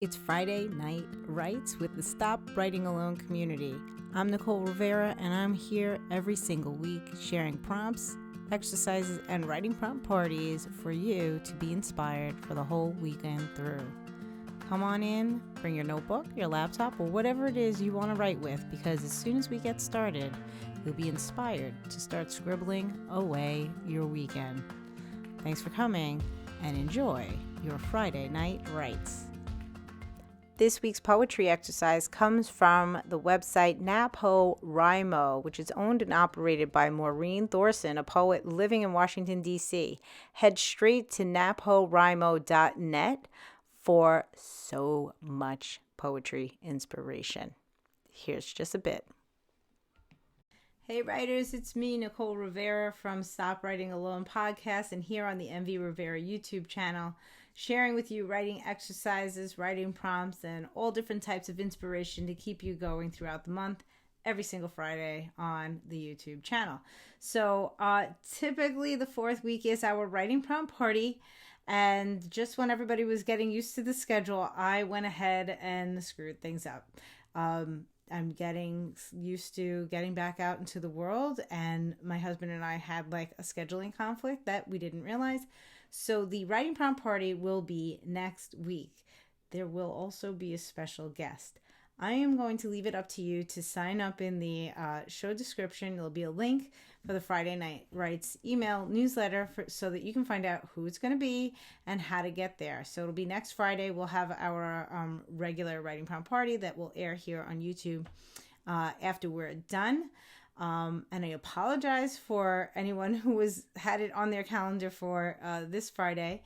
It's Friday Night Writes with the Stop Writing Alone community. I'm Nicole Rivera, and I'm here every single week sharing prompts, exercises, and writing prompt parties for you to be inspired for the whole weekend through. Come on in, bring your notebook, your laptop, or whatever it is you want to write with, because as soon as we get started, you'll be inspired to start scribbling away your weekend. Thanks for coming, and enjoy your Friday Night Writes. This week's poetry exercise comes from the website NaPoWriMo, which is owned and operated by Maureen Thorson, a poet living in Washington, D.C. Head straight to NaPoWriMo.net for so much poetry inspiration. Here's just a bit. Hey writers, it's me, Nicole Rivera from Stop Writing Alone podcast, and here on the MV Rivera YouTube channel, sharing with you writing exercises, writing prompts, and all different types of inspiration to keep you going throughout the month, every single Friday on the YouTube channel. So typically the fourth week is our writing prompt party, and just when everybody was getting used to the schedule, I went ahead and screwed things up. I'm getting used to getting back out into the world, and my husband and I had like a scheduling conflict that we didn't realize. So the writing prompt party will be next week. There will also be a special guest. I am going to leave it up to you to sign up in the show description. There'll be a link for the Friday Night Writes email newsletter so that you can find out who it's going to be and how to get there. So it'll be next Friday. We'll have our regular writing prompt party that will air here on YouTube after we're done. And I apologize for anyone who had it on their calendar for this Friday.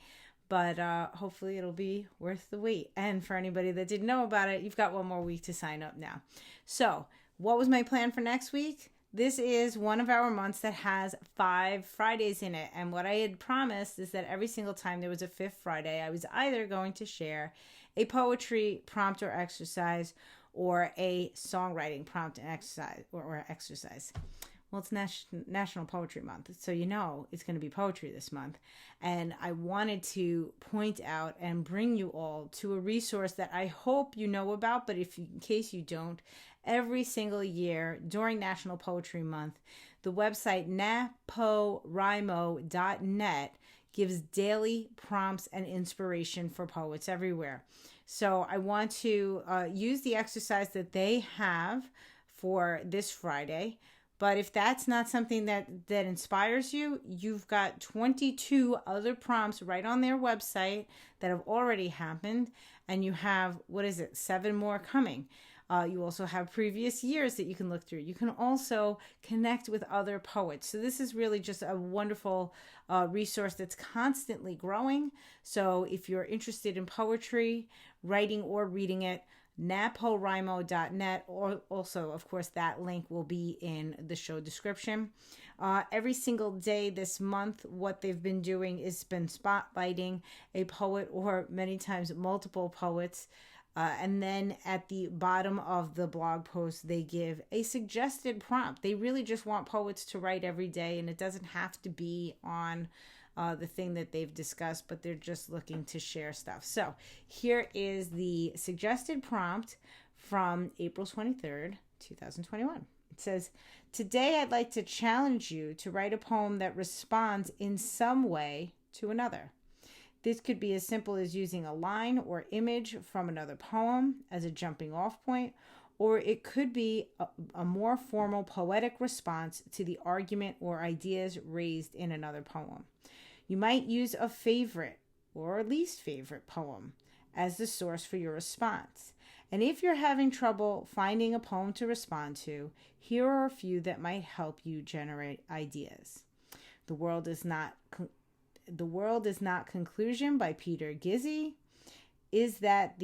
But hopefully it'll be worth the wait. And for anybody that didn't know about it, you've got one more week to sign up now. So what was my plan for next week? This is one of our months that has 5 Fridays in it. And what I had promised is that every single time there was a 5th Friday, I was either going to share a poetry prompt or exercise or a songwriting prompt and exercise or exercise. Well, it's National Poetry Month, so you know it's going to be poetry this month. And I wanted to point out and bring you all to a resource that I hope you know about, but in case you don't, every single year during National Poetry Month, the website NaPoWriMo.net gives daily prompts and inspiration for poets everywhere. So I want to use the exercise that they have for this Friday. But if that's not something that inspires you, you've got 22 other prompts right on their website that have already happened. And you have, 7 more coming. You also have previous years that you can look through. You can also connect with other poets. So this is really just a wonderful resource that's constantly growing. So if you're interested in poetry, writing or reading it, NaPoWriMo.net, or also, of course, that link will be in the show description. Every single day this month, what they've been doing is been spotlighting a poet or many times multiple poets. And then at the bottom of the blog post, they give a suggested prompt. They really just want poets to write every day, and it doesn't have to be on the thing that they've discussed, but they're just looking to share stuff. So here is the suggested prompt from April 23rd, 2021. It says, "Today I'd like to challenge you to write a poem that responds in some way to another. This could be as simple as using a line or image from another poem as a jumping off point, or it could be a more formal poetic response to the argument or ideas raised in another poem. You might use a favorite or least favorite poem as the source for your response. And if you're having trouble finding a poem to respond to, here are a few that might help you generate ideas. The World is Not Conclusion by Peter Gizzi. Is that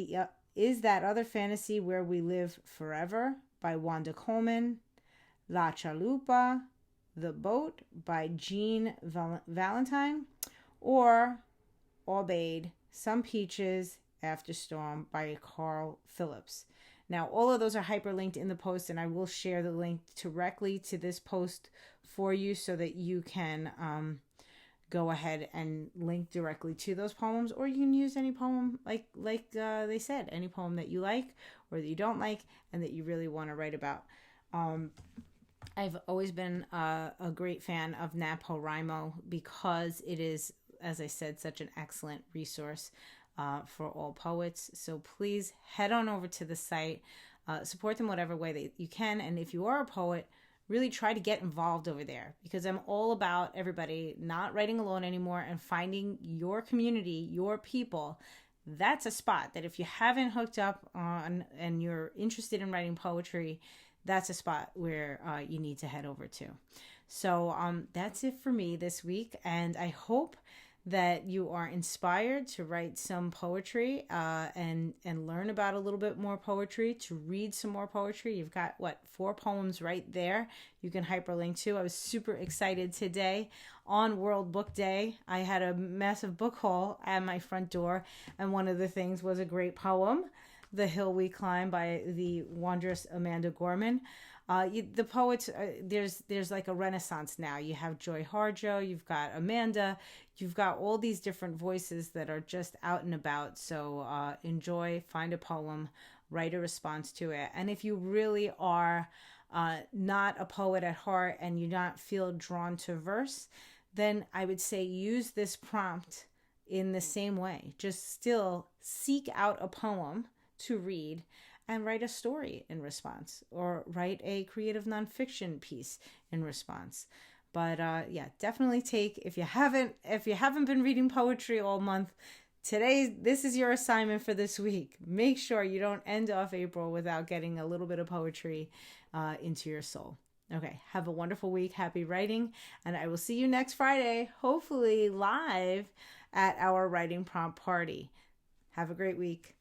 Other Fantasy Where We Live Forever by Wanda Coleman. La Chalupa, The Boat by Jean Valentine, or Obeyed, Some Peaches After Storm by Carl Phillips. Now, all of those are hyperlinked in the post, and I will share the link directly to this post for you so that you can go ahead and link directly to those poems, or you can use any poem like they said, any poem that you like or that you don't like and that you really want to write about. I've always been a great fan of NaPoWriMo because it is, as I said, such an excellent resource for all poets. So please head on over to the site, support them whatever way that you can. And if you are a poet, really try to get involved over there, because I'm all about everybody not writing alone anymore and finding your community, your people. That's a spot that if you haven't hooked up on and you're interested in writing poetry, that's a spot where you need to head over to. So that's it for me this week. And I hope that you are inspired to write some poetry and learn about a little bit more poetry, to read some more poetry. You've got, 4 poems right there you can hyperlink to. I was super excited today on World Book Day. I had a massive book haul at my front door, and one of the things was a great poem, The Hill We Climb by the wondrous Amanda Gorman. The poets, there's like a renaissance now. You have Joy Harjo, you've got Amanda, you've got all these different voices that are just out and about. So enjoy, find a poem, write a response to it. And if you really are not a poet at heart and you not feel drawn to verse, then I would say use this prompt in the same way. Just still seek out a poem to read and write a story in response, or write a creative nonfiction piece in response. But definitely if you haven't been reading poetry all month, this is your assignment for this week. Make sure you don't end off April without getting a little bit of poetry into your soul. Okay, have a wonderful week. Happy writing, and I will see you next Friday, hopefully live at our writing prompt party. Have a great week.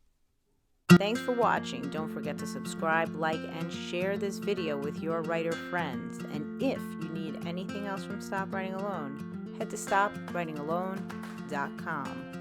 Thanks for watching. Don't forget to subscribe, like, and share this video with your writer friends. And if you need anything else from Stop Writing Alone, head to stopwritingalone.com.